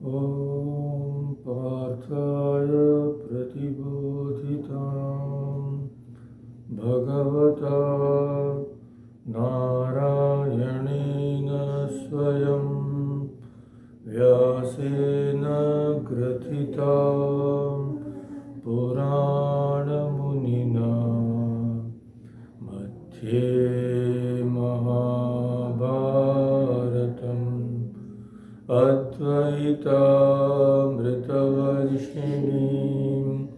Om Parthaya Pratibodhitam Bhagavata Narayanena Swayam Vyasena Grathitam Purana Munina Madhye Mahabharatam Advaitamritavarshini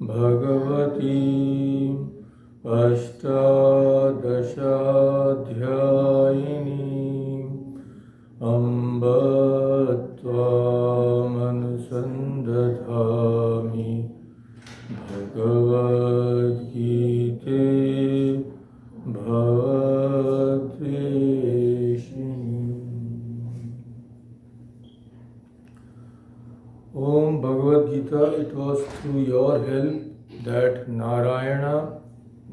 Bhagavati Ashtadashadhyayini Amba Tvamanusandathami Bhagavad Gita Bhavatveshini. Om Bhagavad Gita, it was through your help that Narayana,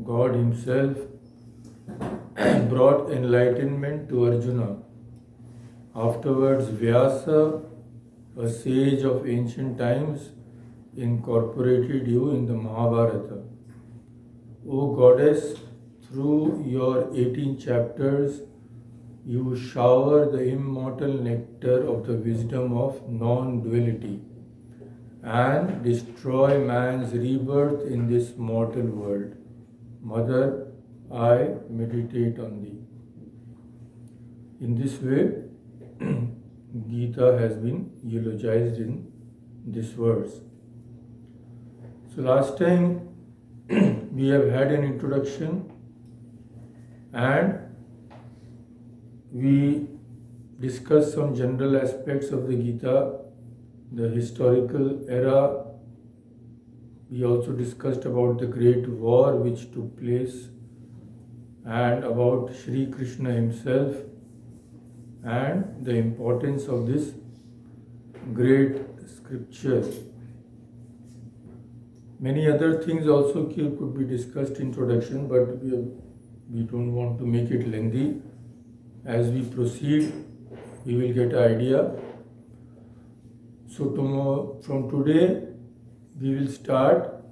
God Himself, brought enlightenment to Arjuna. Afterwards, Vyasa, a sage of ancient times, incorporated you in the Mahabharata. O Goddess, through your 18 chapters, you shower the immortal nectar of the wisdom of non-duality and destroy man's rebirth in this mortal world. Mother, I meditate on thee. In this way, Gita has been eulogized in this verse. So last time we have had an introduction and we discussed some general aspects of the Gita, the historical era. We also discussed about the great war which took place and about Sri Krishna himself and the importance of this great scripture. Many other things also could be discussed in introduction, but we don't want to make it lengthy. As we proceed, we will get an idea. So from today, we will start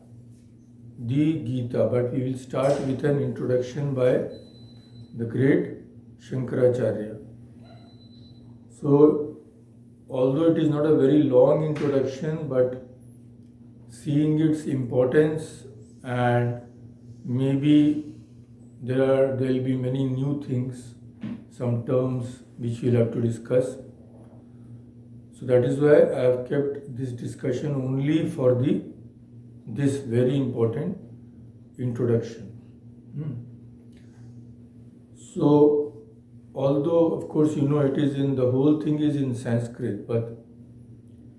the Gita, but we will start with an introduction by the great Shankaracharya. So, although it is not a very long introduction, but seeing its importance and maybe there will be many new things, some terms which we'll have to discuss. So that is why I have kept this discussion only for this very important introduction. So, although of course you know it is the whole thing is in Sanskrit, but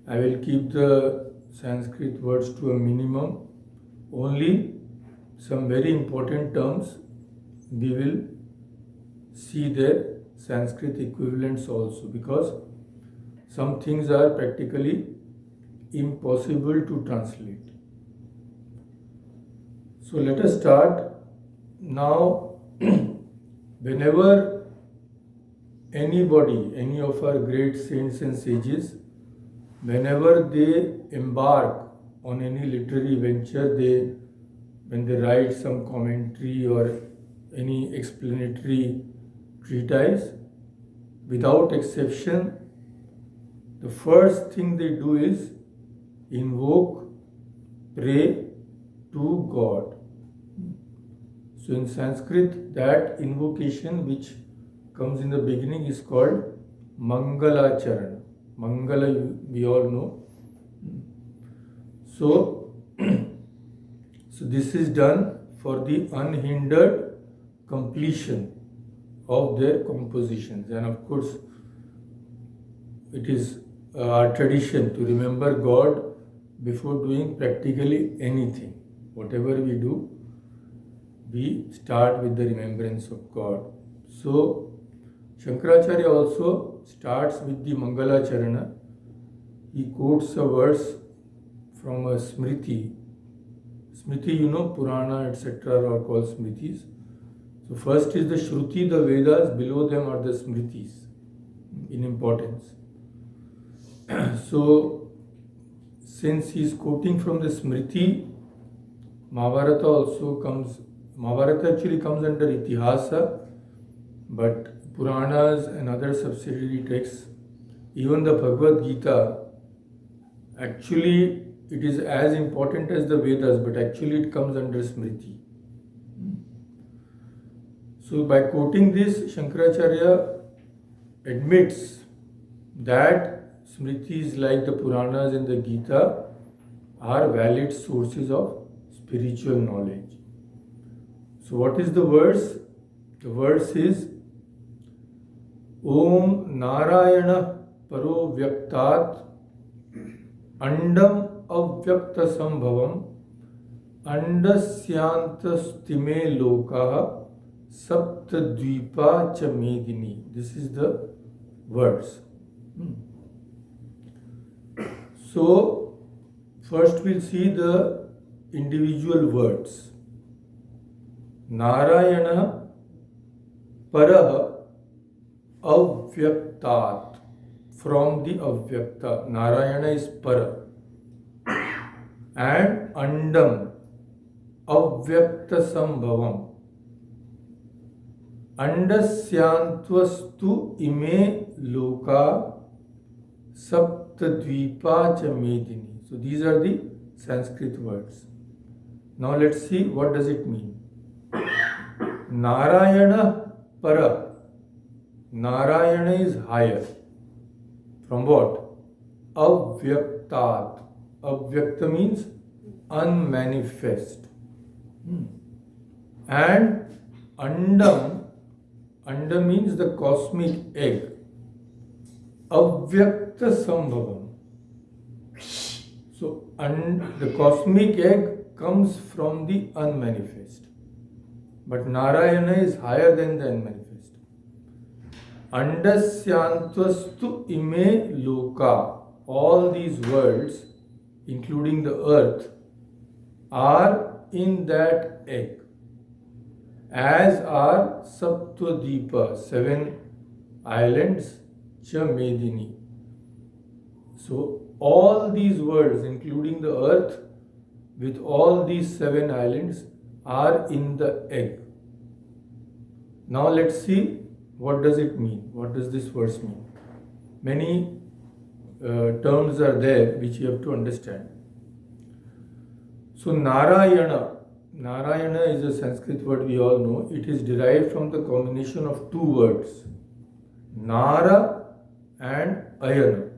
I will keep the Sanskrit words to a minimum. Only some very important terms we will see their Sanskrit equivalents also, because some things are practically impossible to translate. So let us start now. Whenever anybody, any of our great saints and sages, whenever they embark on any literary venture, when they write some commentary or any explanatory treatise, without exception, the first thing they do is invoke, pray to God. So in Sanskrit, that invocation which comes in the beginning is called Mangalacharana. Mangala, we all know. So this is done for the unhindered completion of their compositions. And of course, it is our tradition to remember God before doing practically anything. Whatever we do, we start with the remembrance of God. So, Shankaracharya also starts with the Mangalacharana. He quotes a verse from a Smriti. Smriti, you know, Purana, etc. are called Smritis. So first is the Shruti, the Vedas, below them are the Smritis in importance. So, since he is quoting from the Smriti, Mahabharata actually comes under Itihasa, but Puranas and other subsidiary texts, even the Bhagavad Gita, actually it is as important as the Vedas, but actually it comes under Smriti. So by quoting this, Shankaracharya admits that Smritis like the Puranas and the Gita are valid sources of spiritual knowledge. So what is the verse? The verse is Om Narayana Paro Vyaktat Andam Avyakta Sambhavam Andasyantastime Lokaha Saptadvipa Cha Medini. This is the verse. So, first we'll see the individual words. Narayana Paraha Avyaktat. From the Avyakta. Narayana is Para. And Andam Avyakta Sambhavam. Andasyantvastu ime loka saptadvipa cha medini. So these are the Sanskrit words. Now let's see what does it mean. Narayana para. Narayana is higher. From what? Avyaktat. Avyakta means unmanifest. And Andam. Anda means the cosmic egg. Avyakta Sambhavam. So, the cosmic egg comes from the unmanifest. But Narayana is higher than the unmanifest. Andasyantvastu ime loka. All these worlds, including the earth, are in that egg. As are Saptadvipa, 7 islands, Cha Medini. So all these worlds, including the earth, with all these 7 islands, are in the egg. Now let's see what does it mean. What does this verse mean? Many terms are there which you have to understand. So Narayana is a Sanskrit word we all know. It is derived from the combination of 2 words, Nara and Ayana.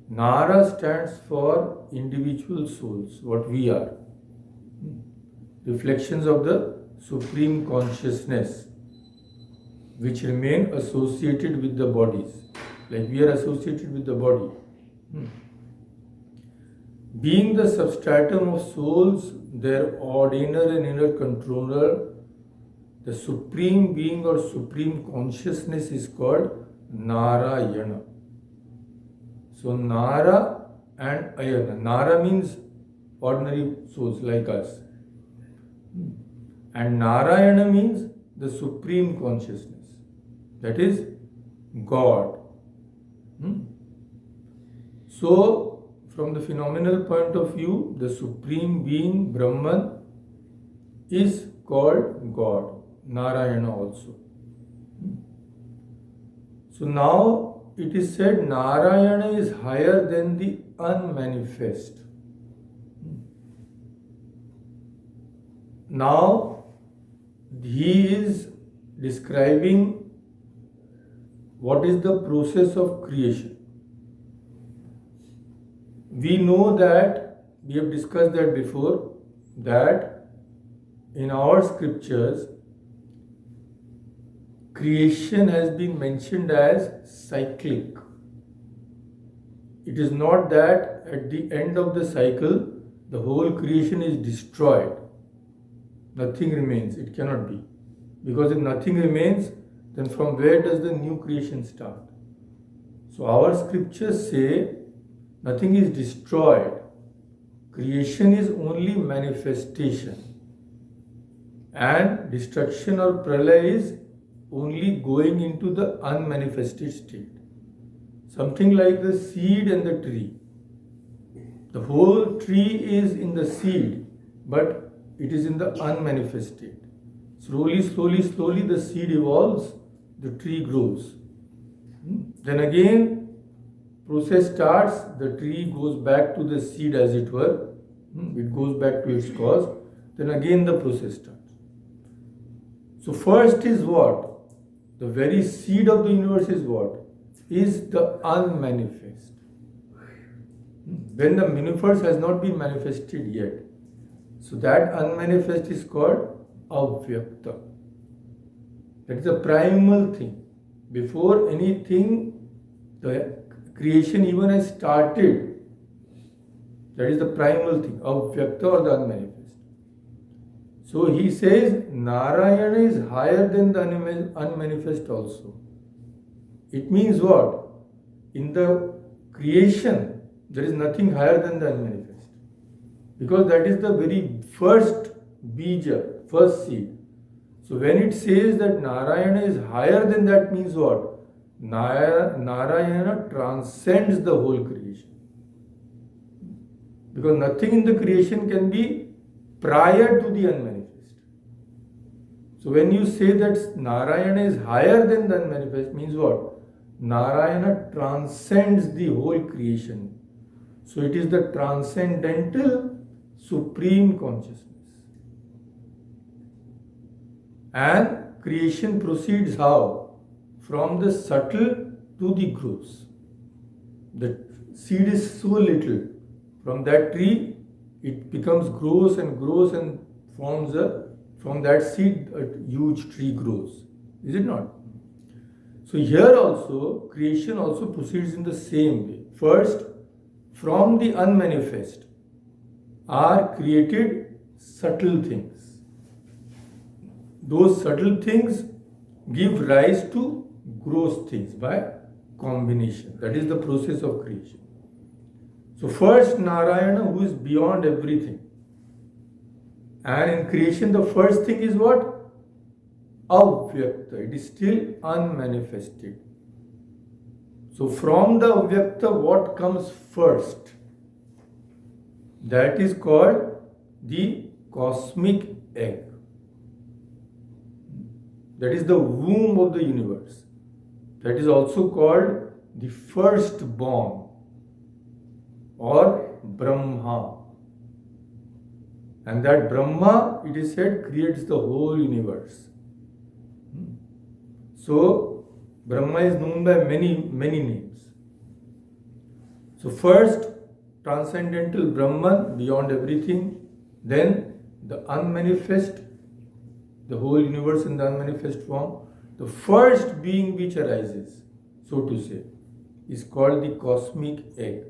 Nara stands for individual souls, what we are. Reflections of the Supreme Consciousness, which remain associated with the bodies. Like we are associated with the body. Being the substratum of souls, their ordinary and inner controller, the supreme being or supreme consciousness is called Narayana. So Nara and Ayana. Nara means ordinary souls like us. And Narayana means the supreme consciousness. That is God. So, from the phenomenal point of view, the supreme being, Brahman, is called God, Narayana also. So now it is said Narayana is higher than the unmanifest. Now he is describing what is the process of creation. We know that, we have discussed that before, that in our scriptures, creation has been mentioned as cyclic. It is not that at the end of the cycle, the whole creation is destroyed. Nothing remains. It cannot be. Because if nothing remains, then from where does the new creation start? So our scriptures say, nothing is destroyed. Creation is only manifestation. And destruction or pralaya is only going into the unmanifested state. something like the seed and the tree. The whole tree is in the seed, but it is in the unmanifest state. Slowly, the seed evolves, the tree grows. Then again, process starts, the tree goes back to the seed as it were. It goes back to its cause. Then again the process starts. So first is what? The very seed of the universe is what? Is the unmanifest. When the universe has not been manifested yet. So that unmanifest is called avyakta. That is the primal thing. Before anything, the creation even has started. That is the primal thing, avyakta or the unmanifest. So he says Narayana is higher than the unmanifest also. It means what? In the creation, there is nothing higher than the unmanifest. Because that is the very first bija, first seed. So when it says that Narayana is higher than that means what? Narayana transcends the whole creation. Because nothing in the creation can be prior to the unmanifest. So when you say that Narayana is higher than the unmanifest means what? Narayana transcends the whole creation. So it is the transcendental supreme consciousness. And creation proceeds how? From the subtle to the gross. The seed is so little. From that tree, it becomes grows and forms from that seed a huge tree grows. Is it not? So here also, creation also proceeds in the same way. First, from the unmanifest are created subtle things. Those subtle things give rise to gross things by combination. That is the process of creation. So first Narayana, who is beyond everything. And in creation the first thing is what? Avyakta. It is still unmanifested. So from the avyakta what comes first? That is called the cosmic egg. That is the womb of the universe. That is also called the firstborn or Brahma. And that Brahma, it is said, creates the whole universe. So, Brahma is known by many names. So first, transcendental Brahman, beyond everything. Then the unmanifest, the whole universe in the unmanifest form. The first being which arises, so to say, is called the cosmic egg.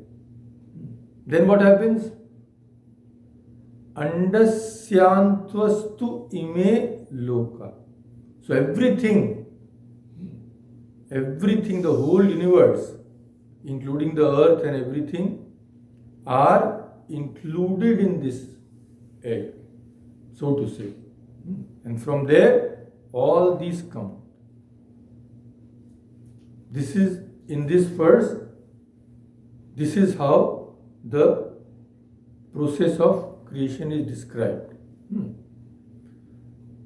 Then what happens? Andasyantvasthu ime loka. So everything, the whole universe, including the earth and everything, are included in this egg, so to say. And from there, all these come. This is, in this verse, this is how the process of creation is described.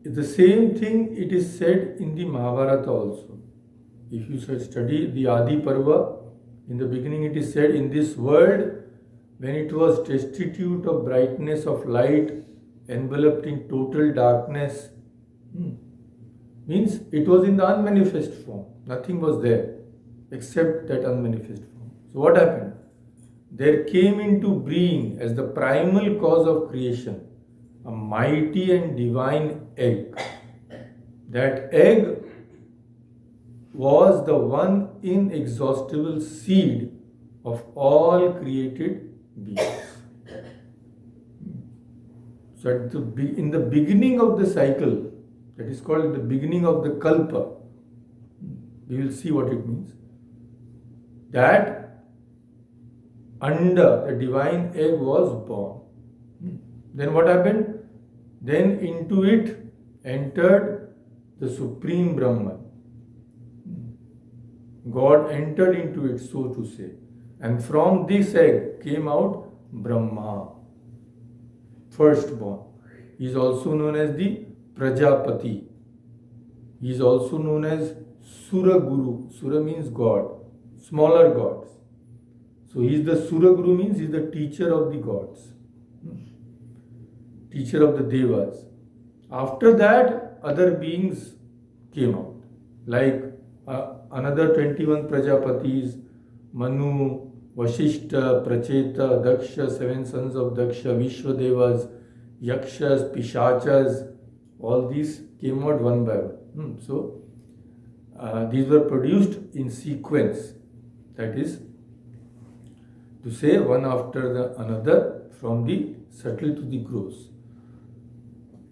The same thing it is said in the Mahabharata also. If you study the Adi Parva, in the beginning it is said, in this world, when it was destitute of brightness of light, enveloped in total darkness, means it was in the unmanifest form. Nothing was there except that unmanifest form. So what happened? There came into being as the primal cause of creation a mighty and divine egg. That egg was the one inexhaustible seed of all created beings. So in the beginning of the cycle, that is called the beginning of the kalpa, we will see what it means. That Anda, the divine egg, was born. Then what happened? Then into it entered the Supreme Brahman, God entered into it, so to say. And from this egg came out Brahma, firstborn. He is also known as the Prajapati. He is also known as Sura Guru. Sura means God, smaller gods. So he is the Sura Guru, means he is the teacher of the gods, teacher of the Devas. After that, other beings came out, like another 21 Prajapatis, Manu, Vashishta, Pracheta, Daksha, 7 sons of Daksha, Vishwadevas, Yakshas, Pishachas, all these came out one by one. So, these were produced in sequence, that is to say, one after the another, from the subtle to the gross.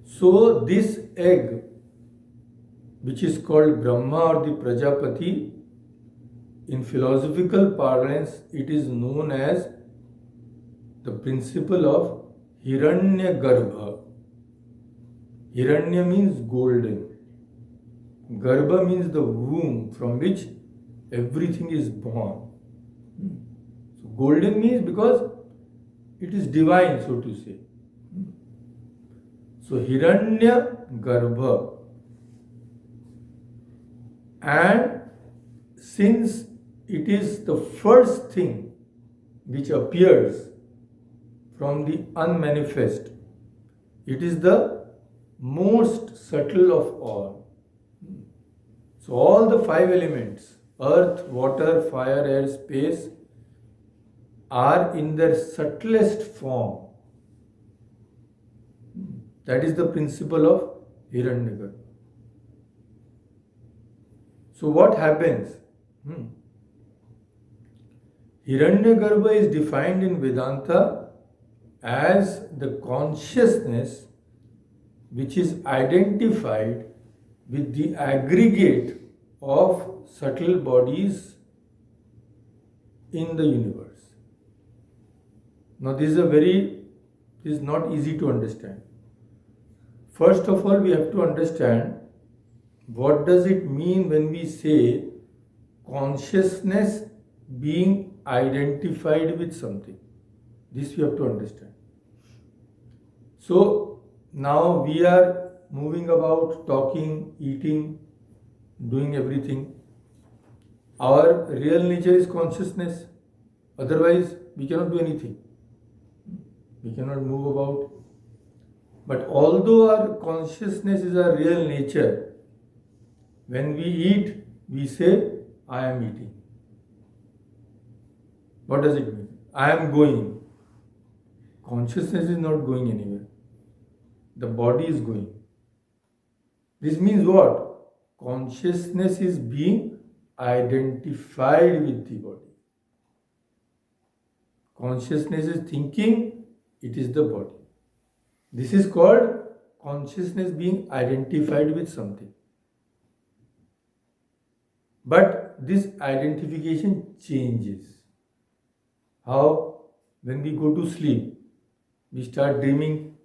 So, this egg, which is called Brahma or the Prajapati, in philosophical parlance, it is known as the principle of Hiranyagarbha. Hiranya means golden. Garbha means the womb from which everything is born. So golden means because it is divine, so to say. So Hiranyagarbha. And since it is the first thing which appears from the unmanifest, it is the most subtle of all. So all the 5 elements, earth, water, fire, air, space, are in their subtlest form. That is the principle of Hiranyagarbha. So what happens? Hiranyagarbha is defined in Vedanta as the consciousness which is identified with the aggregate of subtle bodies in the universe. Now this is not easy to understand. First of all, we have to understand what does it mean when we say consciousness being identified with something. This we have to understand. So now we are moving about, talking, eating, doing everything. Our real nature is consciousness. Otherwise, we cannot do anything. We cannot move about. But although our consciousness is our real nature, when we eat, we say, I am eating. What does it mean? I am going. Consciousness is not going anywhere. The body is going. This means what? Consciousness is being identified with the body. Consciousness is thinking, it is the body. This is called consciousness being identified with something. But this identification changes. How? When we go to sleep, we start dreaming,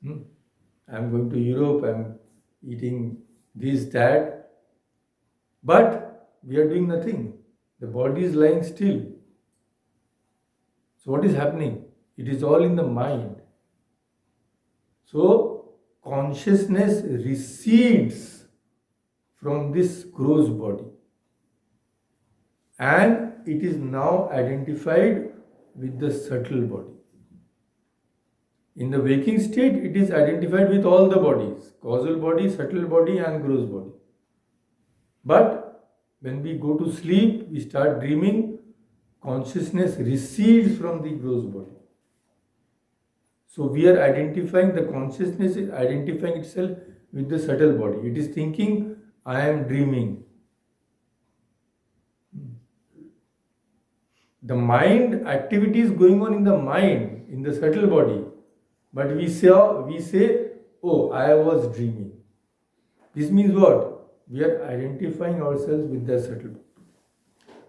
I'm going to Europe, I'm eating this, that. But we are doing nothing. The body is lying still. So what is happening? It is all in the mind. So consciousness recedes from this gross body. And it is now identified with the subtle body. In the waking state, it is identified with all the bodies, causal body, subtle body and gross body. But when we go to sleep, we start dreaming, consciousness recedes from the gross body. So we are identifying, the consciousness is identifying itself with the subtle body. It is thinking, I am dreaming. The mind activity is going on in the mind, in the subtle body. But we say, oh, I was dreaming. This means what? We are identifying ourselves with the subtle body.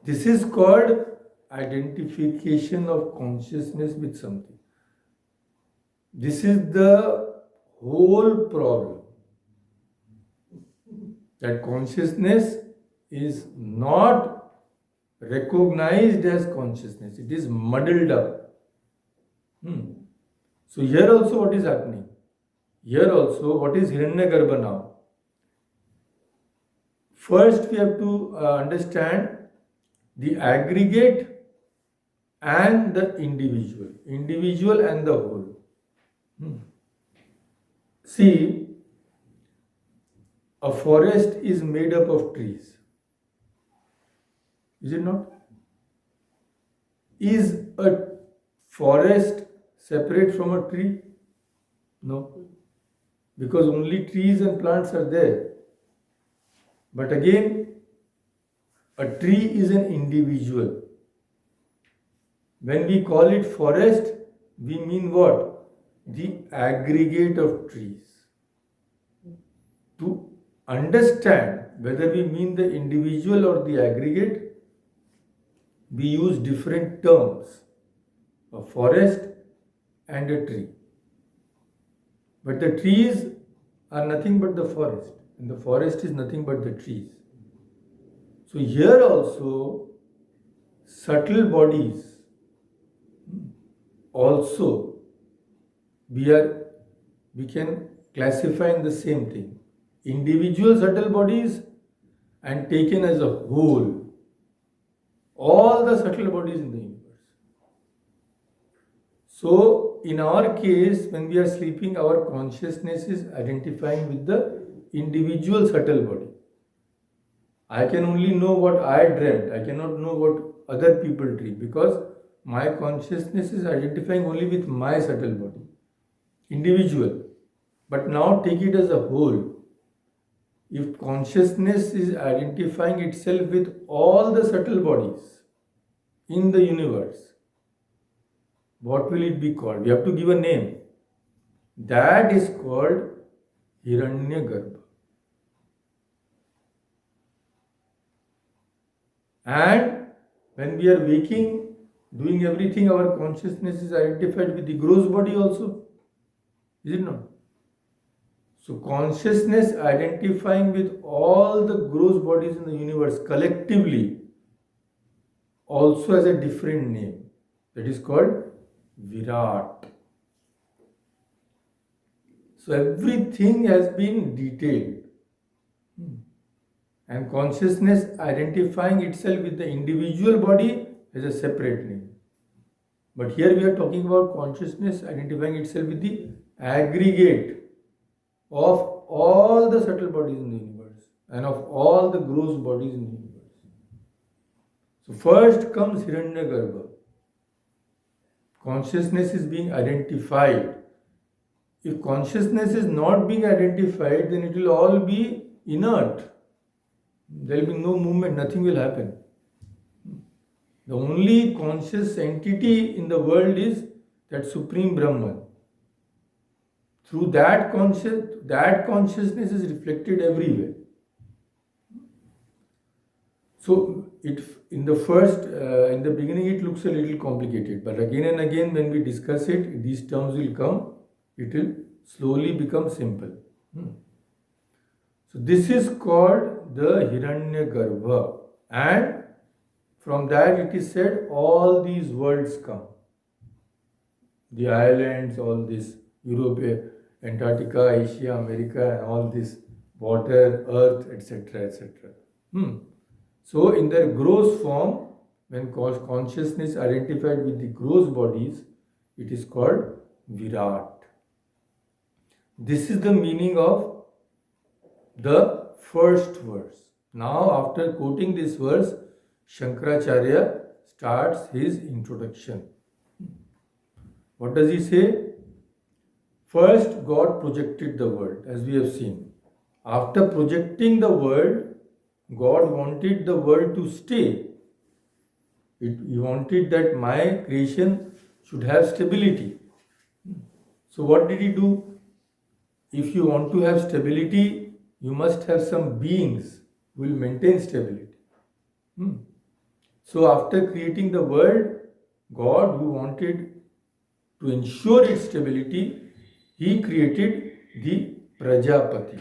This is called identification of consciousness with something. This is the whole problem. That consciousness is not recognized as consciousness. It is muddled up. So here also what is happening? Here also what is Hiranyagarbha now? First we have to understand the aggregate and the individual and the whole. See, a forest is made up of trees. Is it not? Is a forest separate from a tree? No. Because only trees and plants are there. But again, a tree is an individual. When we call it forest, we mean what? The aggregate of trees. To understand whether we mean the individual or the aggregate, we use different terms, a forest and a tree. But the trees are nothing but the forest, and the forest is nothing but the trees. So here also, subtle bodies also we can classify in the same thing. Individual subtle bodies and taken as a whole, all the subtle bodies in the universe. So in our case, when we are sleeping, our consciousness is identifying with the individual subtle body. I can only know what I dreamt. I cannot know what other people dream, because my consciousness is identifying only with my subtle body, individual. But now take it as a whole. If consciousness is identifying itself with all the subtle bodies in the universe, what will it be called? We have to give a name. That is called Hiranyagarbha. And when we are waking, doing everything, our consciousness is identified with the gross body also. Is it not? So consciousness identifying with all the gross bodies in the universe collectively also has a different name. That is called Virat. So everything has been detailed. And consciousness identifying itself with the individual body has a separate name. But here we are talking about consciousness identifying itself with the aggregate of all the subtle bodies in the universe and of all the gross bodies in the universe. So first comes Hiranyagarbha. Consciousness is being identified. If consciousness is not being identified, then it will all be inert. There will be no movement, nothing will happen. The only conscious entity in the world is that Supreme Brahman. Through that consciousness is reflected everywhere. So in the beginning it looks a little complicated, but again and again when we discuss it, these terms will come, it will slowly become simple. So this is called the Hiranyagarbha, and from that it is said all these worlds come. The islands, all this, Europe, Antarctica, Asia, America, and all this water, earth, etc., etc. So in their gross form, when consciousness identified with the gross bodies, it is called Virat. This is the meaning of the first verse. Now after quoting this verse, Shankaracharya starts his introduction. What does he say? First, God projected the world, as we have seen. After projecting the world, God wanted the world to stay. He wanted that my creation should have stability. So what did he do? If you want to have stability, you must have some beings who will maintain stability. So after creating the world, God, who wanted to ensure its stability, he created the Prajapati.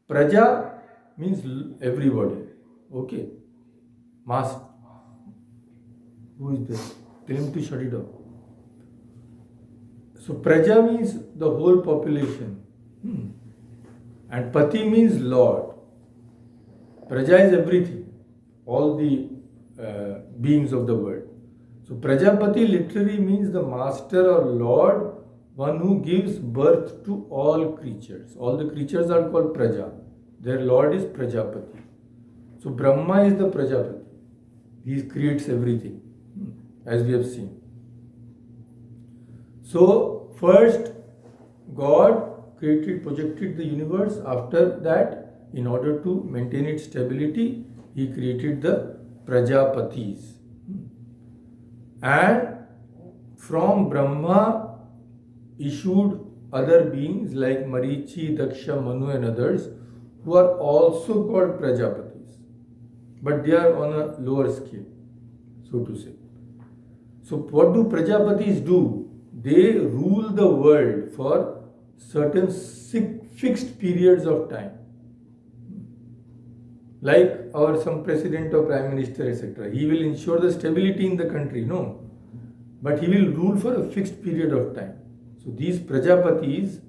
Praja means everybody. Okay. Master. Who is there? Tell him to shut it off. So Praja means the whole population. And Pati means Lord. Praja is everything. All the beings of the world. So Prajapati literally means the master or Lord, one who gives birth to all creatures. All the creatures are called Praja. Their Lord is Prajapati. So Brahma is the Prajapati. He creates everything, as we have seen. So first God projected the universe. After that, in order to maintain its stability, He created the Prajapatis. And from Brahma issued other beings like Marichi, Daksha, Manu and others, who are also called Prajapatis. But they are on a lower scale, so to say. So what do Prajapatis do? They rule the world for certain fixed periods of time. Like some president or prime minister, etc. He will ensure the stability in the country, no. But he will rule for a fixed period of time. So these Prajapatis,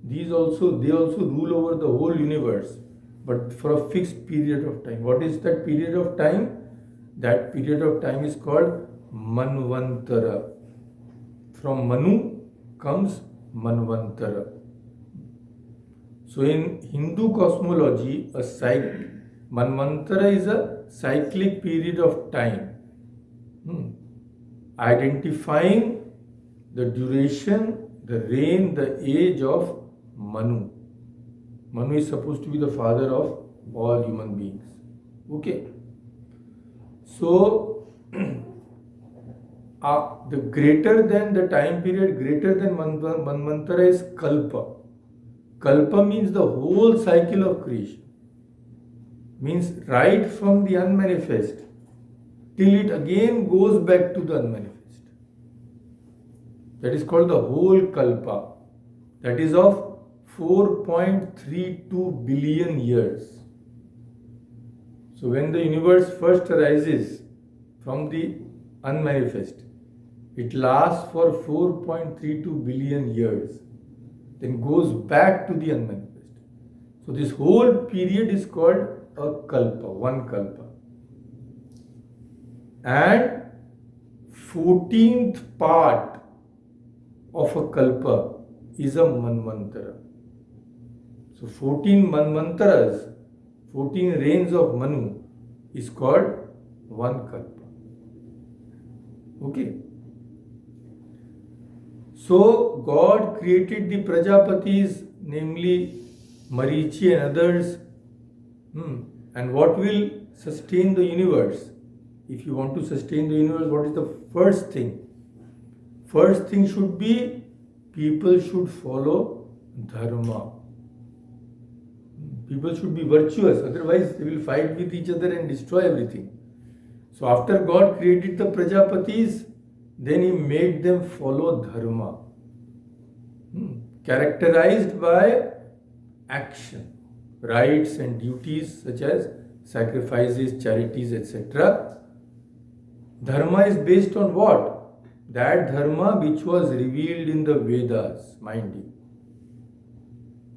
they also rule over the whole universe, but for a fixed period of time. What is that period of time? That period of time is called Manvantara. From Manu comes Manvantara. So in Hindu cosmology, Manvantara is a cyclic period of time, identifying the duration, the reign, the age of Manu. Manu is supposed to be the father of all human beings. Okay. So, the greater than the time period, greater than Manvantara is Kalpa. Kalpa means the whole cycle of creation. Means right from the unmanifest till it again goes back to the unmanifest. That is called the whole Kalpa. That is of 4.32 billion years. So when the universe first arises from the unmanifest, it lasts for 4.32 billion years, then goes back to the unmanifest. So this whole period is called a Kalpa, one Kalpa. And 14th part of a Kalpa is a Manvantara. So 14 Manvantaras, 14 reigns of Manu is called one Kalpa. Okay. So God created the Prajapatis, namely Marichi and others. And what will sustain the universe? If you want to sustain the universe, what is the first thing? First thing should be people should follow dharma. People should be virtuous, otherwise they will fight with each other and destroy everything. So after God created the Prajapatis, then He made them follow dharma, characterized by action, rights and duties such as sacrifices, charities, etc. Dharma is based on what? That dharma which was revealed in the Vedas, mind you.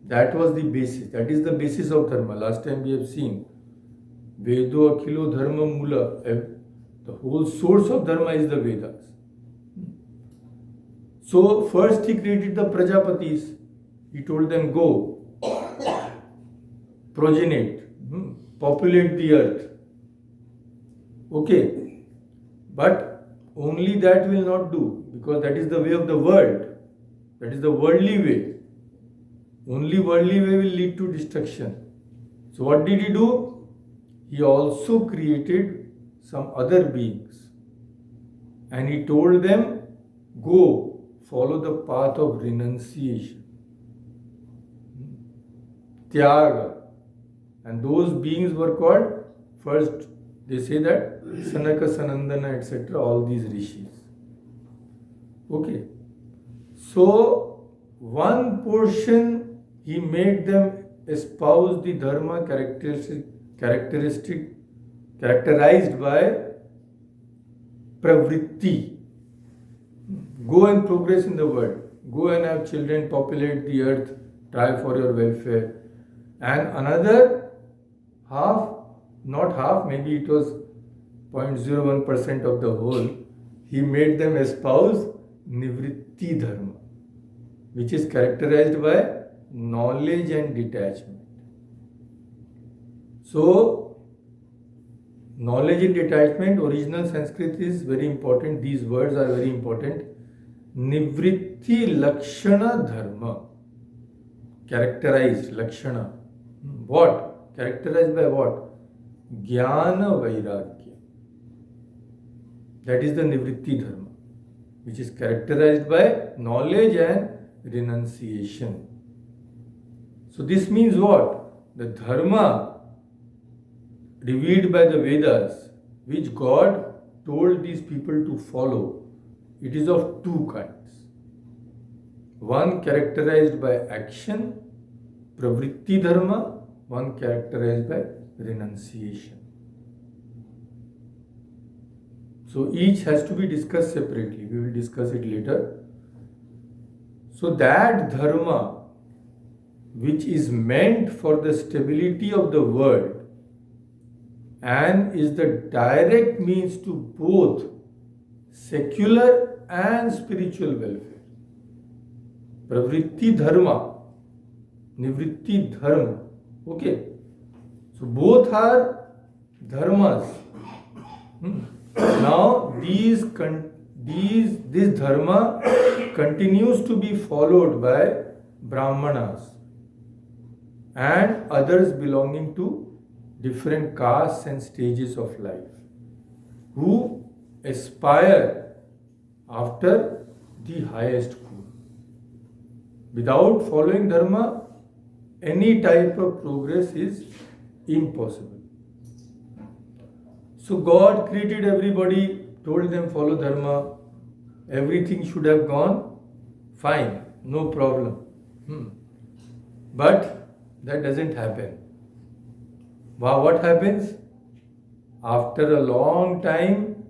That was the basis. That is the basis of dharma. Last time we have seen Vedo Akhilo Dharma Mula. The whole source of dharma is the Vedas. So first He created the Prajapatis. He told them, go, progenate, populate the earth. Okay. But only that will not do, because that is the way of the world. That is the worldly way. Only worldly way will lead to destruction. So what did He do? He also created some other beings. And He told them, go, follow the path of renunciation. Tyaga. And those beings were called, first they say that Sanaka, Sanandana, etc., all these rishis. Okay. So, one portion He made them espouse the dharma characteristic characterized by pravritti. Go and progress in the world. Go and have children, populate the earth, try for your welfare. And another half, not half, maybe it was 0.01% of the whole, he made them espouse nivritti dharma, which is characterized by knowledge and detachment. So, knowledge and detachment, original Sanskrit is very important. These words are very important. Nivritti lakshana dharma. Characterized, lakshana. What? Characterized by what? Jnana vairagya. That is the nivritti dharma, which is characterized by knowledge and renunciation. So this means what? The dharma revealed by the Vedas, which God told these people to follow, it is of two kinds. One characterized by action, pravritti dharma, one characterized by renunciation. So each has to be discussed separately. We will discuss it later. So that dharma, which is meant for the stability of the world and is the direct means to both secular and spiritual welfare. Pravritti dharma, nivritti dharma. Okay. So both are dharmas. Now this dharma continues to be followed by brahmanas and others belonging to different castes and stages of life who aspire after the highest good. Without following dharma, any type of progress is impossible. So God created everybody, told them follow dharma, everything should have gone fine, no problem. But that doesn't happen. Wow, what happens? After a long time,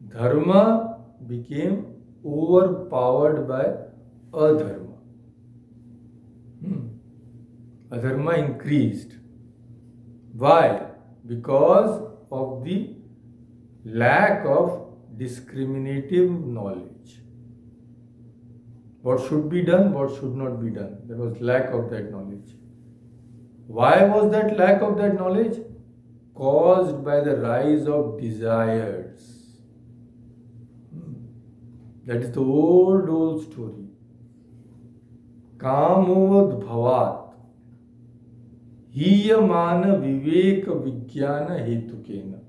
dharma became overpowered by adharma. Adharma increased. Why? Because of the lack of discriminative knowledge. What should be done, what should not be done. There was lack of that knowledge. Why was that lack of that knowledge? Caused by the rise of desires. That is the old story. Kamovad bhavat. Hiyamana viveka vijnana hetukena.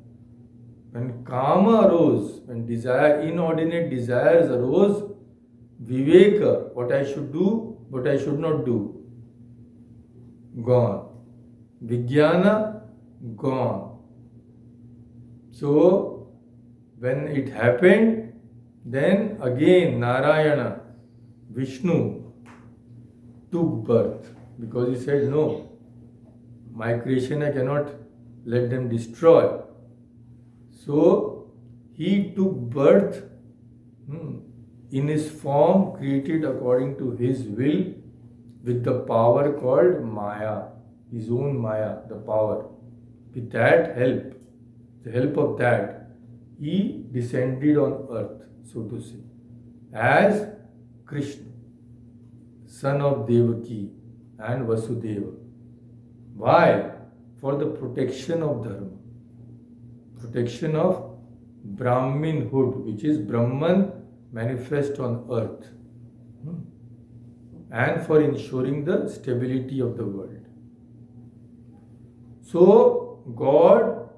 When kama arose, when inordinate desires arose, viveka, what I should do, what I should not do, gone. Vijnana, gone. So, when it happened, then again Narayana, Vishnu, took birth because he said, no, my creation I cannot let them destroy. So, he took birth in his form created according to his will with the power called Maya, his own Maya, the power. With that help, the help of that, he descended on earth, so to say, as Krishna, son of Devaki and Vasudeva. Why? For the protection of dharma, protection of Brahminhood, which is Brahman manifest on earth, and for ensuring the stability of the world. So, God,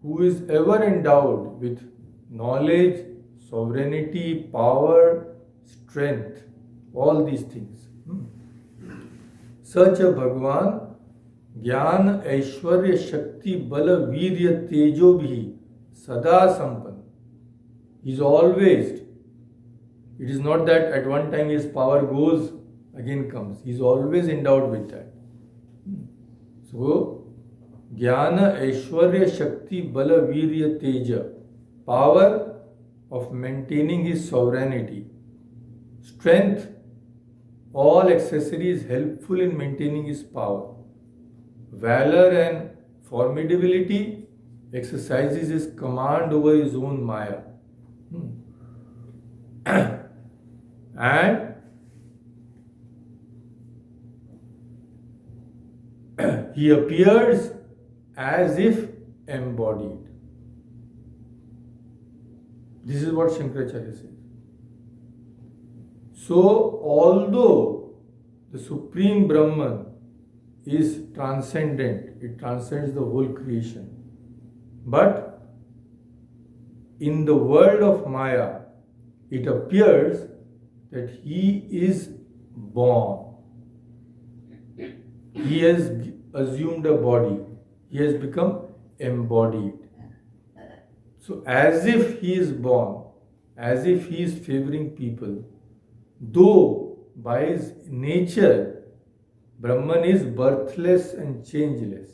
who is ever endowed with knowledge, sovereignty, power, strength, all these things, such a Bhagwan, Jnana, Aishwarya, Shakti, Bala, Virya, Tejo bhi, Sada Sampan. He is always. It is not that at one time his power goes, again comes. He is always endowed with that. So, Jnana, Aishwarya, Shakti, Bala, Virya, Teja. Power of maintaining his sovereignty. Strength, all accessories helpful in maintaining his power. Valor and formidability exercises his command over his own Maya. And he appears as if embodied. This is what Shankaracharya says. So, although the Supreme Brahman is transcendent, it transcends the whole creation, but in the world of Maya, it appears that he is born. He has assumed a body. He has become embodied. So, as if he is born, as if he is favoring people, though by his nature, Brahman is birthless and changeless,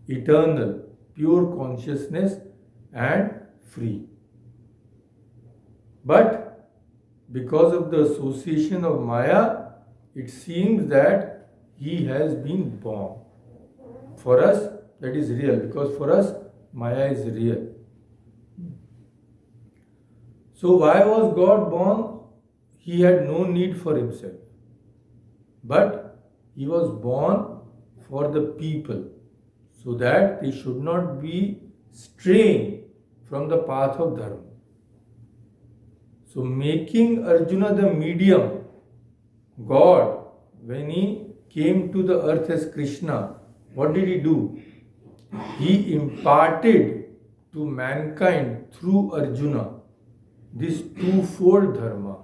eternal, pure consciousness and free. But because of the association of Maya, it seems that he has been born. For us, that is real, because for us, Maya is real. So why was God born? He had no need for himself. But he was born for the people, so that they should not be straying from the path of Dharma. So making Arjuna the medium, God, when he came to the earth as Krishna, what did he do? He imparted to mankind through Arjuna this twofold dharma,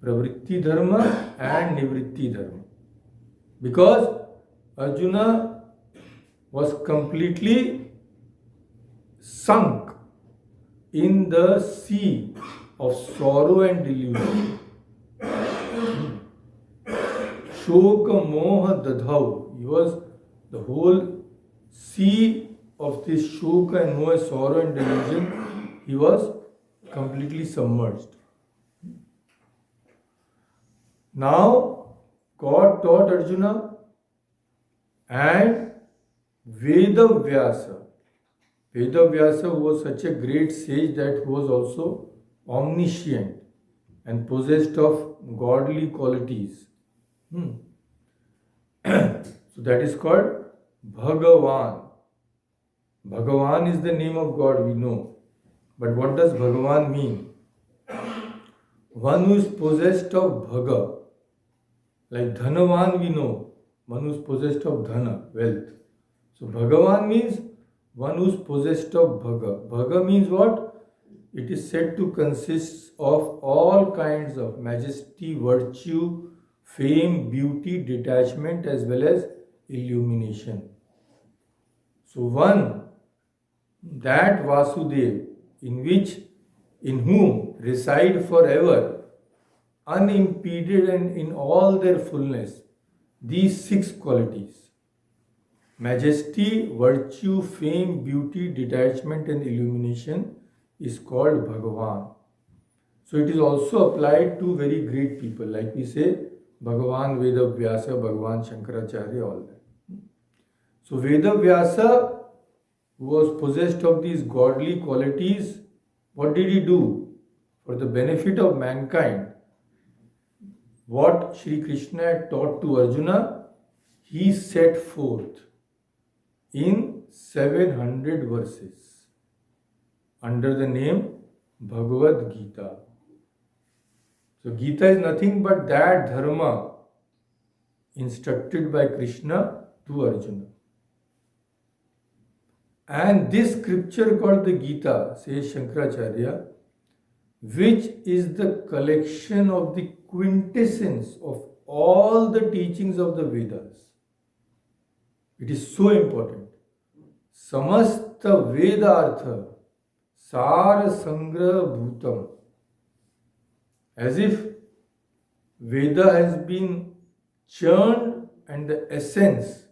pravritti dharma and nivritti dharma. Because Arjuna was completely sunk in the sea of sorrow and delusion. Shoka moha dadhau. He was the whole sea of this shoka and moha, sorrow and delusion. He was completely submerged. Now, God taught Arjuna, and Vedavyasa. Vedavyasa was such a great sage that he was also omniscient and possessed of godly qualities. So that is called Bhagavan. Bhagavan is the name of God, we know. But what does Bhagavan mean? One who is possessed of Bhaga. Like Dhanavan we know, one who is possessed of Dhana, wealth. So Bhagavan means one who is possessed of Bhaga. Bhaga means what? It is said to consist of all kinds of majesty, virtue, fame, beauty, detachment as well as illumination. So one, that Vasudev, in whom reside forever, unimpeded and in all their fullness, these six qualities: majesty, virtue, fame, beauty, detachment and illumination, is called Bhagavan. So it is also applied to very great people, like we say Bhagavan Vedavyasa, Bhagavan Shankaracharya, all that. So Vedavyasa, who was possessed of these godly qualities, what did he do? For the benefit of mankind, what Sri Krishna had taught to Arjuna, he set forth in 700 verses under the name Bhagavad Gita. So Gita is nothing but that dharma instructed by Krishna to Arjuna. And this scripture called the Gita, says Shankaracharya, which is the collection of the quintessence of all the teachings of the Vedas. It is so important. Samasta Vedartha Sara Sangraha Bhutam. As if Veda has been churned and the essence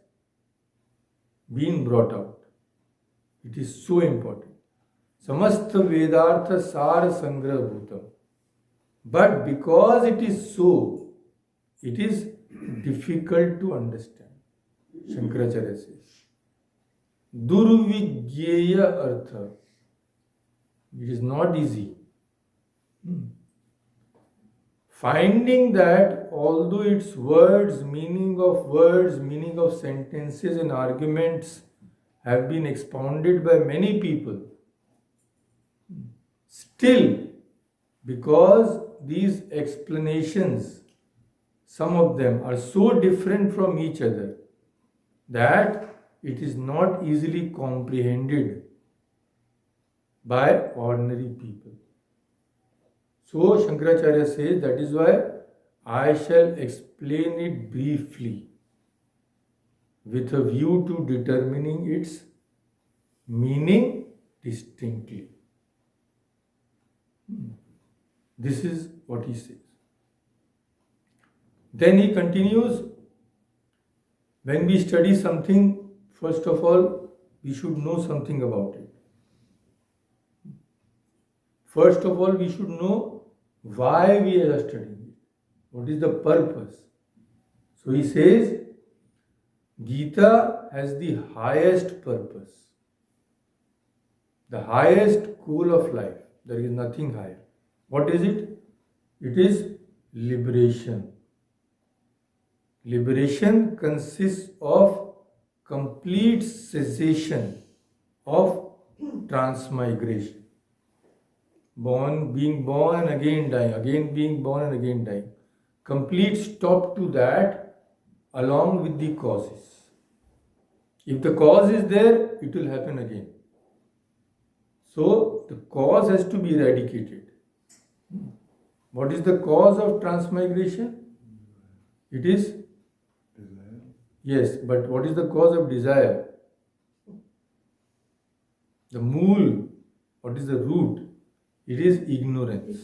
being brought out. It is so important. Samastha Vedartha Sara Sangraha Bhutam. But because it is so, it is difficult to understand. Shankaracharya says. Durvigyeya Artha. It is not easy. Finding that although its words, meaning of sentences and arguments have been expounded by many people, still, because these explanations, some of them are so different from each other that it is not easily comprehended by ordinary people. So Shankaracharya says that is why I shall explain it briefly with a view to determining its meaning distinctly. This is what he says. Then he continues, when we study something, first of all, we should know something about it. First of all, we should know why we are studying it. What is the purpose? So he says, Gita has the highest purpose, the highest goal of life. There is nothing higher. What is it? It is liberation. Liberation consists of complete cessation of transmigration. Being born and again dying, again being born and again dying. Complete stop to that along with the causes. If the cause is there, it will happen again. So the cause has to be eradicated. What is the cause of transmigration? It is desire. Yes, but what is the cause of desire? The mool, what is the root? It is ignorance.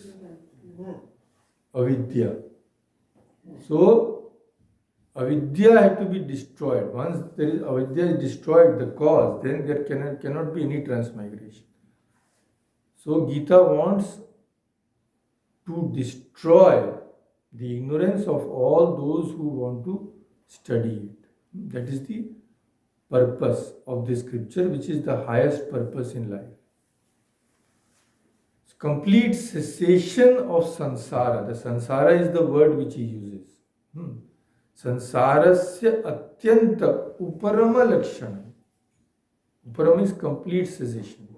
Avidya. So, avidya has to be destroyed. Once there is avidya is destroyed, the cause, then there cannot be any transmigration. So, Gita wants to destroy the ignorance of all those who want to study it. That is the purpose of this scripture, which is the highest purpose in life. Complete cessation of samsara. The samsara is the word which he uses. Sansarasya atyanta uparama lakshana. Uparama is complete cessation.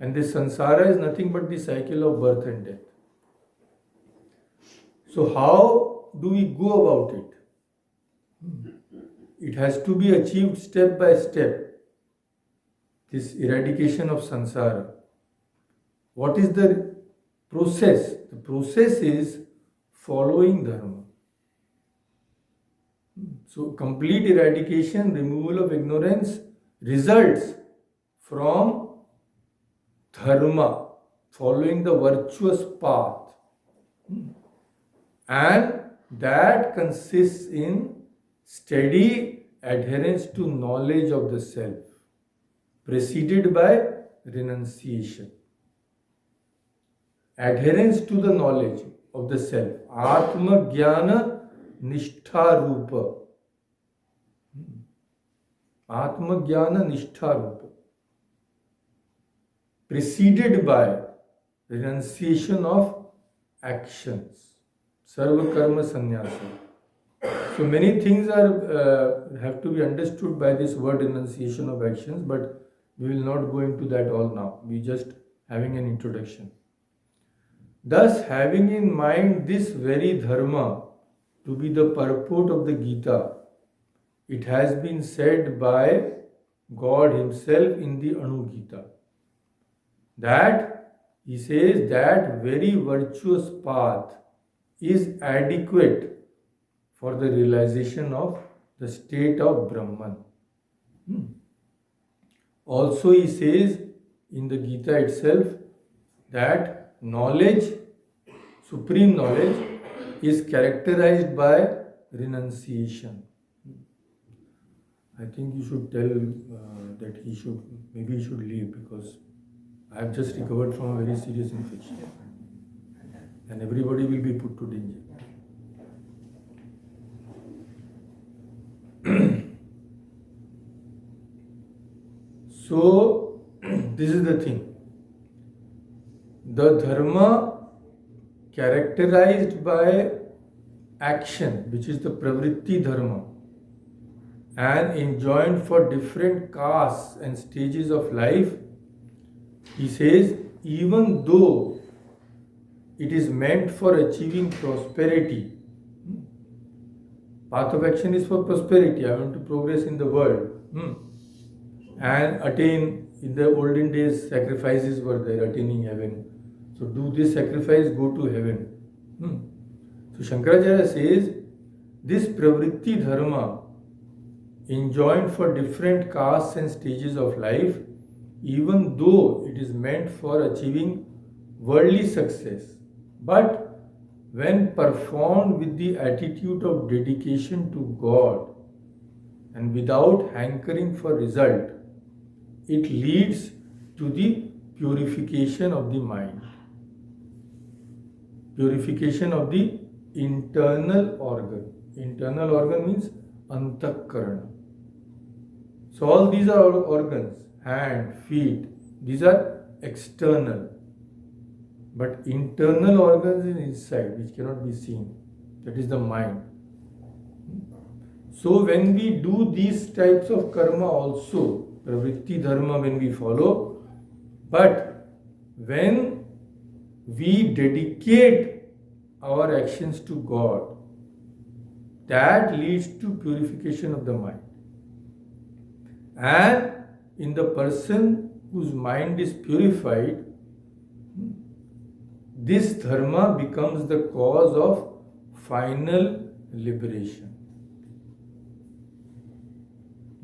And this samsara is nothing but the cycle of birth and death. So how do we go about it? It has to be achieved step by step. This eradication of samsara. What is the process? The process is following dharma. So complete eradication, removal of ignorance results from dharma, following the virtuous path. And that consists in steady adherence to knowledge of the self, preceded by renunciation. Adherence to the knowledge of the self. Atma Jnana Nishtha Rupa. Atma Jnana Nishtha Rupa. Preceded by renunciation of actions. Sarva Karma Sannyasa. So many things have to be understood by this word renunciation of actions, but we will not go into that all now. We just having an introduction. Thus, having in mind this very dharma to be the purport of the Gita, it has been said by God Himself in the Anu Gita that He says that very virtuous path is adequate for the realization of the state of Brahman. Also, He says in the Gita itself that knowledge, supreme knowledge, is characterized by renunciation. I think you should tell that maybe he should leave, because I have just recovered from a very serious infection and everybody will be put to danger. So, this is the thing. The dharma characterized by action, which is the pravritti dharma, and enjoined for different castes and stages of life, he says, even though it is meant for achieving prosperity, path of action is for prosperity, I want to progress in the world, and attain, in the olden days sacrifices were there, attaining heaven. So do this sacrifice, go to heaven. So Shankaracharya says, this pravritti dharma enjoined for different castes and stages of life, even though it is meant for achieving worldly success, but when performed with the attitude of dedication to God and without hankering for result, it leads to the purification of the mind, purification of the internal organ. Internal organ means antakarana. So all these are organs, hand, feet, these are external. But internal organs is inside, which cannot be seen. That is the mind. So when we do these types of karma also, pravritti dharma when we follow, but when we dedicate our actions to God, that leads to purification of the mind. And in the person whose mind is purified, this dharma becomes the cause of final liberation.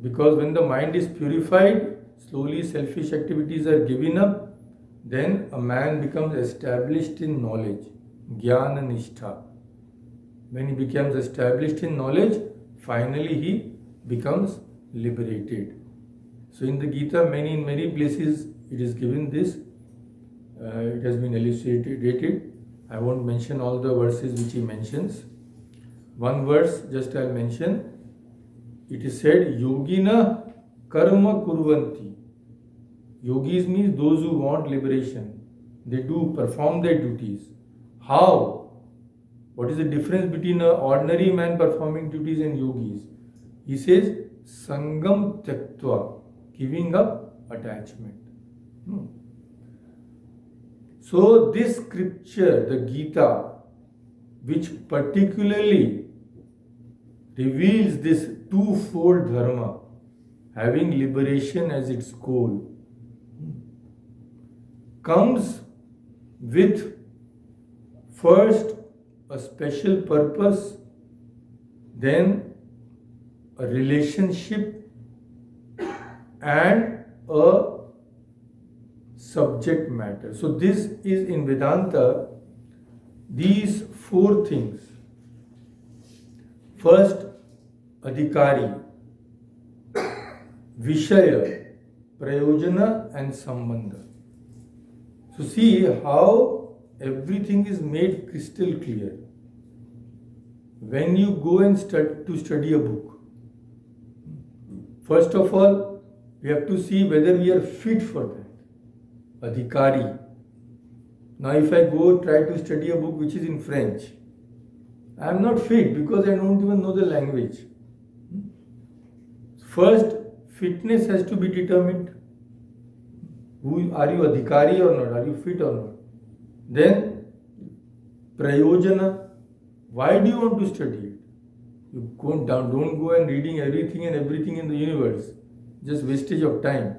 Because when the mind is purified, slowly selfish activities are given up, then a man becomes established in knowledge, jnana nishtha. When he becomes established in knowledge, finally he becomes liberated. So in the Gita, in many places it is given this. It has been elucidated. I won't mention all the verses which he mentions. One verse just I'll mention. It is said, Yogina karma kurvanti. Yogis means those who want liberation. They do perform their duties. How? What is the difference between an ordinary man performing duties and yogis? He says, Sangam tyaktva, giving up attachment. So this scripture, the Gita, which particularly reveals this twofold dharma, having liberation as its goal, comes with first a special purpose, then a relationship and a subject matter. So this is in Vedanta, these four things. First, adhikari, vishaya, prayojana and sambandha. So see how everything is made crystal clear. When you go and study a book, first of all, we have to see whether we are fit for that. Adhikari. Now if I go try to study a book which is in French, I am not fit because I don't even know the language. First, fitness has to be determined. Are you adhikari or not? Are you fit or not? Then, prayojana. Why do you want to study it? You don't go and reading everything and everything in the universe. Just wastage of time.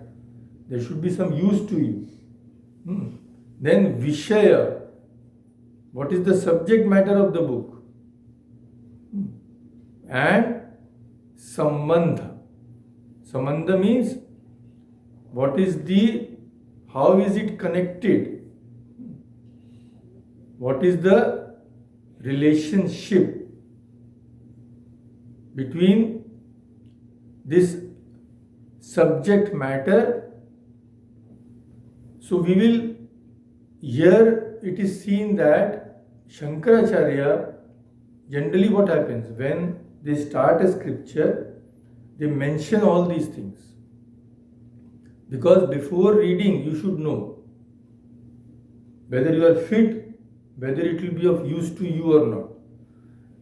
There should be some use to you. Then Vishaya. What is the subject matter of the book? And Sambandha. Sambandha means how is it connected? What is the relationship between this subject matter. So we will, here it is seen that Shankaracharya, generally what happens when they start a scripture, they mention all these things. Because before reading, you should know whether you are fit, whether it will be of use to you or not.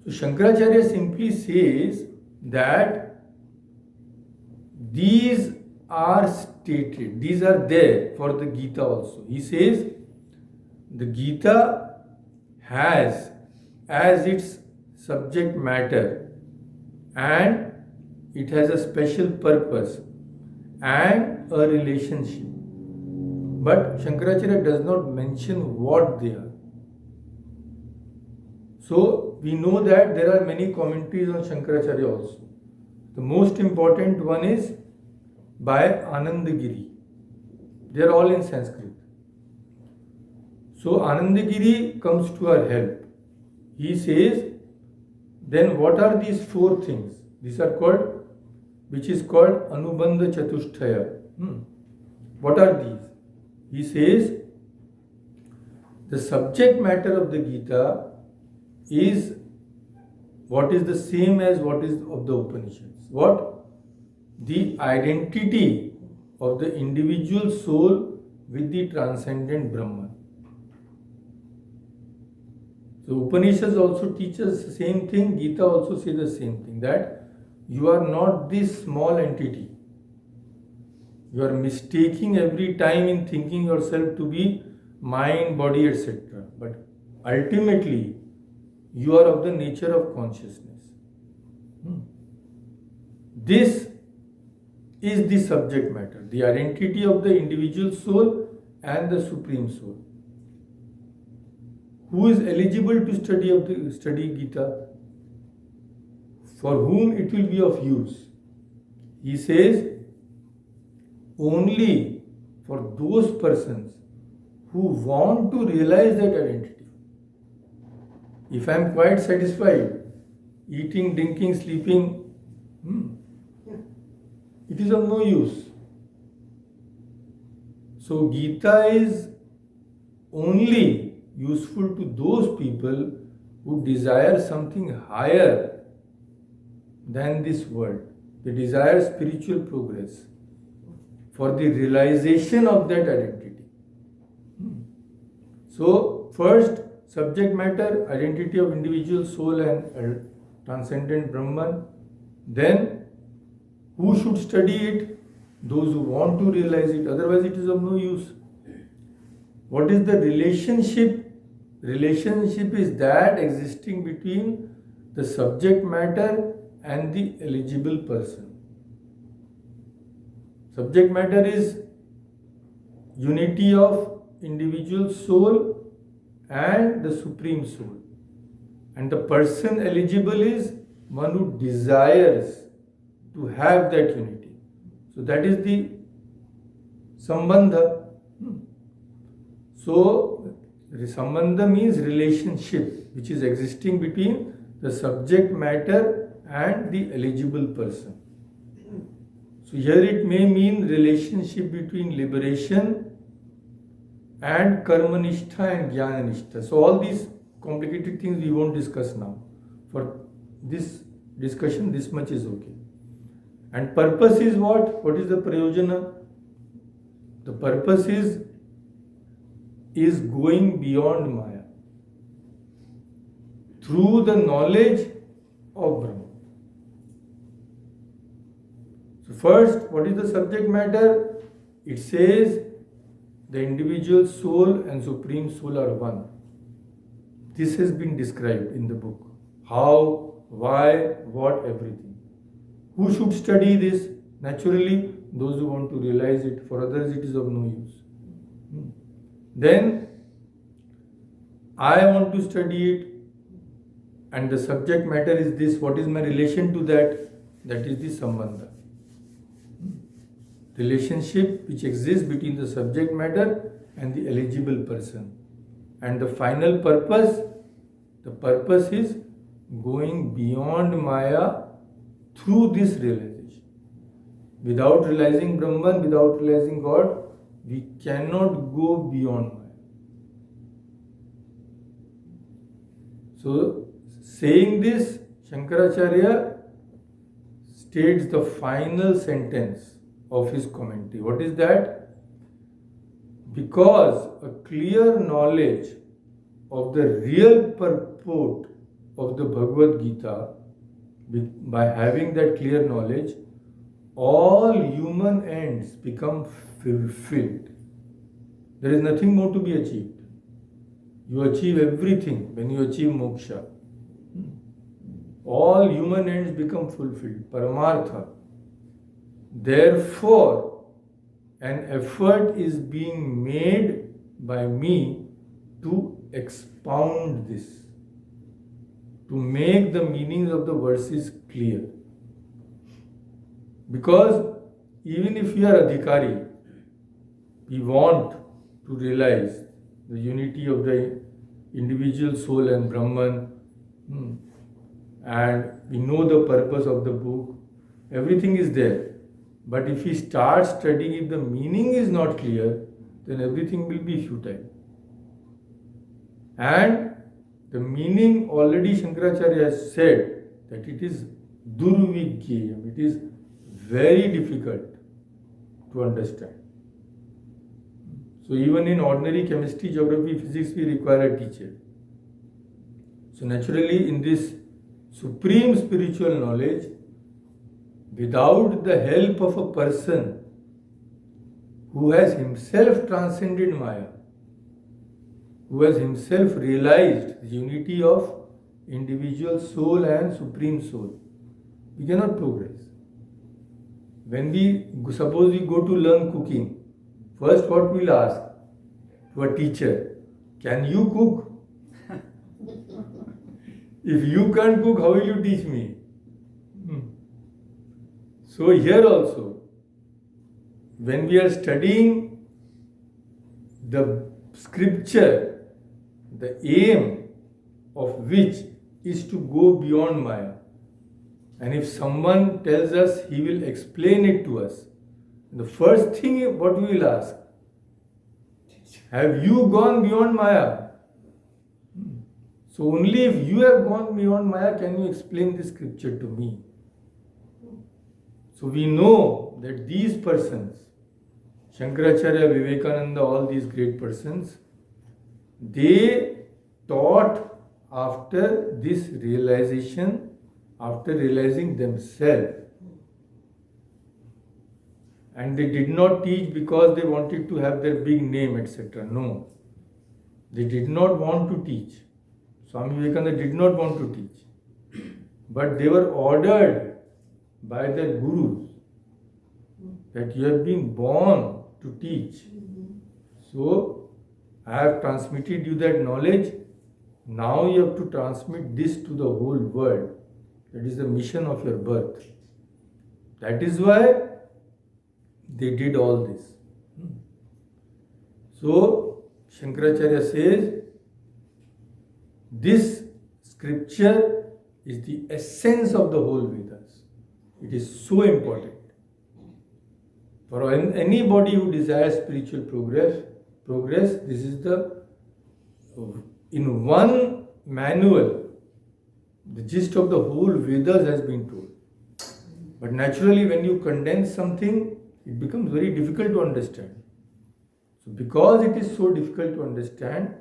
So Shankaracharya simply says that these are stated, these are there for the Gita also. He says the Gita has as its subject matter and it has a special purpose and a relationship. But Shankaracharya does not mention what they are. So we know that there are many commentaries on Shankaracharya also. The most important one is by Anandagiri. They are all in Sanskrit. So Anandagiri comes to our help. He says, then what are these four things? These are called, which is called Anubandha Chatushtaya. What are these? He says, the subject matter of the Gita is what is the same as what is of the Upanishads. What? The identity of the individual soul with the transcendent Brahman. So Upanishads also teach us the same thing, Gita also says the same thing, that you are not this small entity. You are mistaking every time in thinking yourself to be mind, body, etc. But ultimately, you are of the nature of consciousness. This is the subject matter, the identity of the individual soul and the supreme soul. Who is eligible to study Gita? For whom it will be of use? He says, only for those persons who want to realize that identity. If I am quite satisfied, eating, drinking, sleeping, it is of no use. So Gita is only useful to those people who desire something higher than this world. They desire spiritual progress for the realization of that identity. So first, subject matter, identity of individual soul and transcendent Brahman. Then, who should study it? Those who want to realize it, otherwise it is of no use. What is the relationship? Relationship is that existing between the subject matter and the eligible person. Subject matter is unity of individual soul and the supreme soul. And the person eligible is one who desires to have that unity. So that is the sambandha. So sambandha means relationship which is existing between the subject matter and the eligible person. So here it may mean relationship between liberation and karmanishtha and jnananishtha. So all these complicated things we won't discuss now. For this discussion, this much is okay. And purpose is what? What is the prayojana? The purpose is going beyond Maya through the knowledge of Brahma. So first, what is the subject matter? It says the individual soul and supreme soul are one. This has been described in the book. How, why, what, everything. Who should study this? Naturally, those who want to realize it. For others, it is of no use. Then, I want to study it, and the subject matter is this. What is my relation to that? That is the sambandha. Relationship which exists between the subject matter and the eligible person. And the final purpose, the purpose is going beyond Maya through this realization. Without realizing Brahman, without realizing God, we cannot go beyond Maya. So, saying this, Shankaracharya states the final sentence of his commentary. What is that? Because a clear knowledge of the real purport of the Bhagavad Gita, by having that clear knowledge, all human ends become fulfilled. There is nothing more to be achieved. You achieve everything when you achieve moksha. All human ends become fulfilled, paramartha. Therefore, an effort is being made by me to expound this, to make the meanings of the verses clear. Because even if we are adhikari, we want to realize the unity of the individual soul and Brahman, and we know the purpose of the book, everything is there. But if we start studying, if the meaning is not clear, then everything will be futile. And the meaning already Shankaracharya has said that it is durvigyeyam, it is very difficult to understand. So even in ordinary chemistry, geography, physics, we require a teacher. So naturally, in this supreme spiritual knowledge, without the help of a person who has himself transcended Maya, who has himself realized the unity of individual soul and supreme soul, we cannot progress. When suppose we go to learn cooking, first what we'll ask to a teacher, can you cook? If you can't cook, how will you teach me? So here also, when we are studying the scripture, the aim of which is to go beyond Maya, and if someone tells us he will explain it to us, the first thing what we will ask, have you gone beyond Maya? So only if you have gone beyond Maya can you explain this scripture to me. So we know that these persons, Shankaracharya, Vivekananda, all these great persons, they taught after this realization, after realizing themselves. And they did not teach because they wanted to have their big name, etc. No. They did not want to teach. Swami Vivekananda did not want to teach. But they were ordered by their gurus that you have been born to teach. So, I have transmitted you that knowledge. Now you have to transmit this to the whole world. That is the mission of your birth. That is why they did all this. So, Shankaracharya says, this scripture is the essence of the whole Vedas. It is so important. For anybody who desires spiritual progress, this is in one manual, the gist of the whole Vedas has been told. But naturally, when you condense something, it becomes very difficult to understand. So because it is so difficult to understand,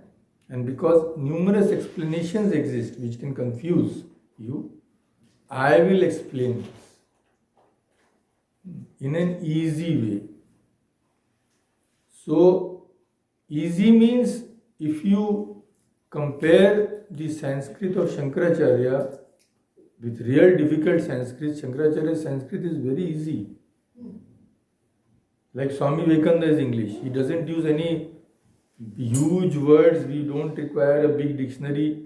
and because numerous explanations exist which can confuse you, I will explain this in an easy way. So, easy means if you compare the Sanskrit of Shankaracharya with real difficult Sanskrit, Shankaracharya's Sanskrit is very easy. Like Swami Vivekananda's English, he doesn't use any huge words, we don't require a big dictionary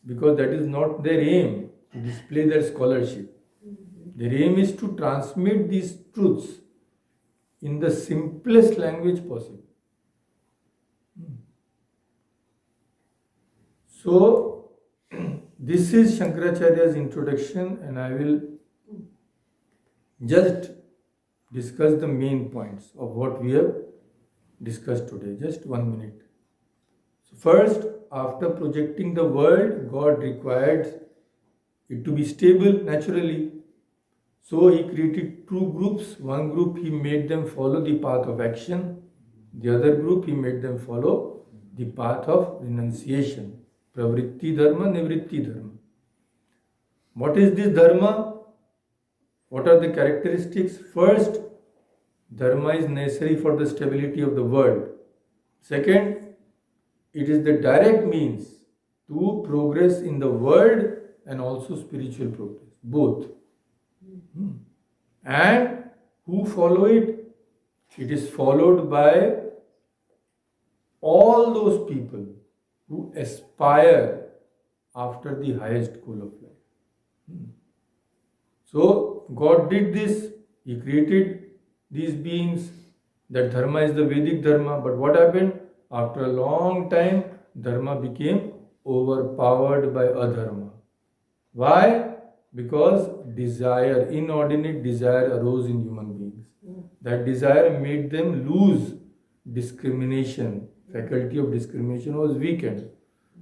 because that is not their aim, to display their scholarship. Their aim is to transmit these truths in the simplest language possible. So, this is Shankaracharya's introduction, and I will just discuss the main points of what we have discussed today. Just 1 minute. So first, after projecting the world, God required it to be stable naturally. So he created two groups. One group he made them follow the path of action. The other group he made them follow the path of renunciation. Pravritti dharma, nivritti dharma. What is this dharma? What are the characteristics? First, dharma is necessary for the stability of the world. Second, it is the direct means to progress in the world and also spiritual progress. Both. And who follow it? It is followed by all those people who aspire after the highest goal of life. So God did this. He created these beings. That dharma is the Vedic dharma. But what happened? After a long time, dharma became overpowered by adharma. Why? Because desire, inordinate desire arose in human beings. That desire made them lose discrimination. Faculty of discrimination was weakened.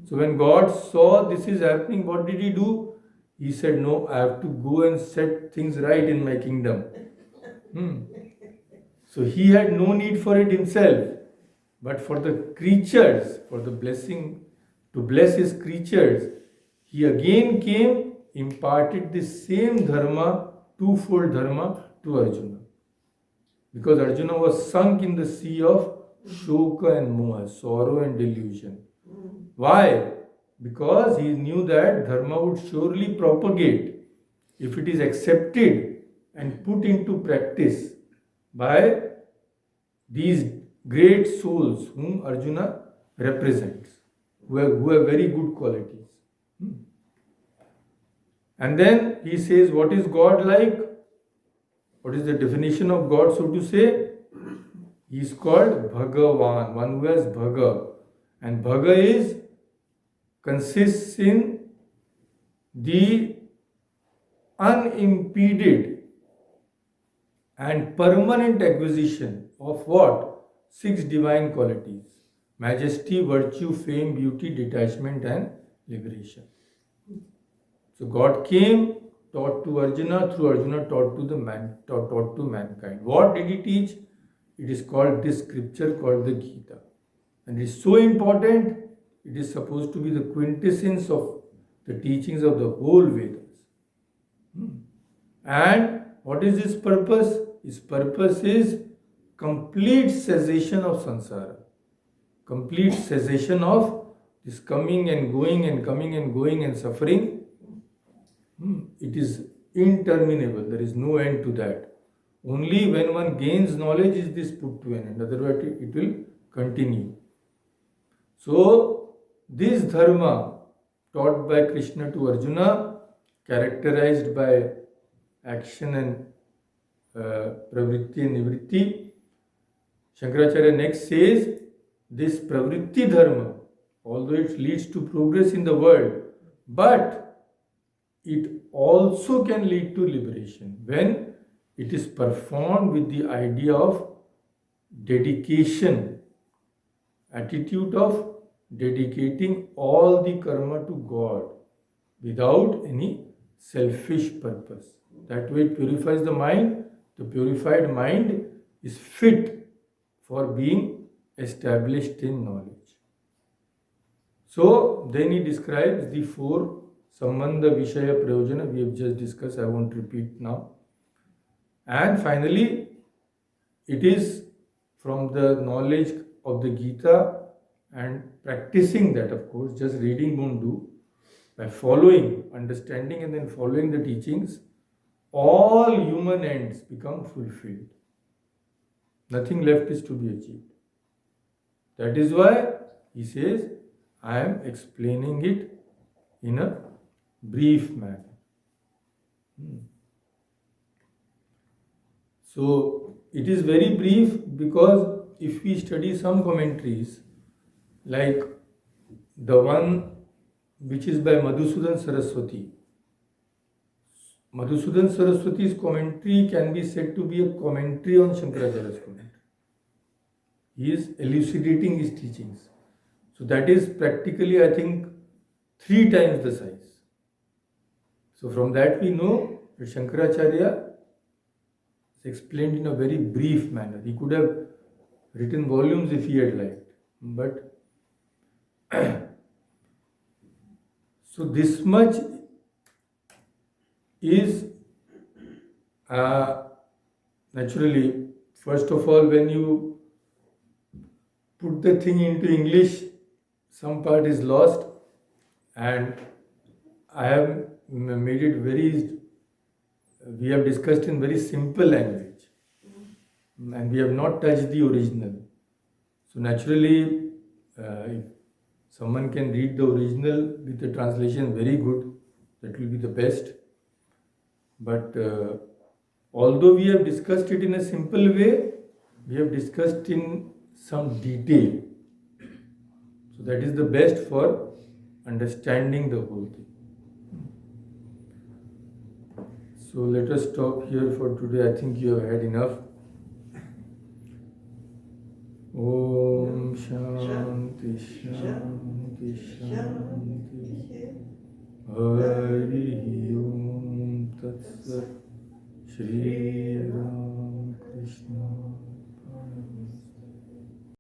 So when God saw this is happening, what did he do? He said, no, I have to go and set things right in my kingdom. So he had no need for it himself. But for the creatures, for the blessing, to bless his creatures, he again came, imparted the same dharma, twofold dharma to Arjuna. Because Arjuna was sunk in the sea of shoka and moha, sorrow and delusion. Why? Because he knew that dharma would surely propagate if it is accepted and put into practice by these great souls whom Arjuna represents, who have very good qualities. And then he says, what is God like? What is the definition of God, so to say? He is called Bhagavan, one who has Bhaga. And Bhaga consists in the unimpeded and permanent acquisition of what? 6 divine qualities: majesty, virtue, fame, beauty, detachment, and liberation. So God came, taught to Arjuna, through Arjuna taught to mankind. What did he teach? It is called this scripture called the Gita. And it is so important, it is supposed to be the quintessence of the teachings of the whole Vedas. And what is its purpose? Its purpose is complete cessation of samsara. Complete cessation of this coming and going and coming and going and suffering. It is interminable. There is no end to that. Only when one gains knowledge is this put to an end. Otherwise it will continue. So this dharma taught by Krishna to Arjuna, characterized by action and pravritti and nivritti. Shankaracharya next says, this pravritti dharma, although it leads to progress in the world, but it also can lead to liberation when it is performed with the idea of dedication, attitude of dedicating all the karma to God without any selfish purpose. That way it purifies the mind. The purified mind is fit for being established in knowledge. So then he describes the 4 Sambandha Vishaya Prayojana we have just discussed. I won't repeat now. And finally, it is from the knowledge of the Gita and practicing that, of course, just reading won't do. By following, understanding and then following the teachings, all human ends become fulfilled. Nothing left is to be achieved. That is why he says, I am explaining it in a brief manner. So it is very brief because if we study some commentaries, like the one which is by Madhusudan Saraswati, Madhusudan Saraswati's commentary can be said to be a commentary on Shankaracharya's commentary. He is elucidating his teachings. So that is practically, I think, 3 times the size. So from that we know that Shankaracharya is explained in a very brief manner. He could have written volumes if he had liked. But so this much is naturally, first of all, when you put the thing into English, some part is lost, and I have made it we have discussed in very simple language, and we have not touched the original. So naturally, if someone can read the original with the translation, very good, that will be the best. But although we have discussed it in a simple way, we have discussed in some detail. So that is the best for understanding the whole thing. So let us stop here for today. I think you have had enough. Om Shanti Shanti Shanti Hari Om Tat Sat Shri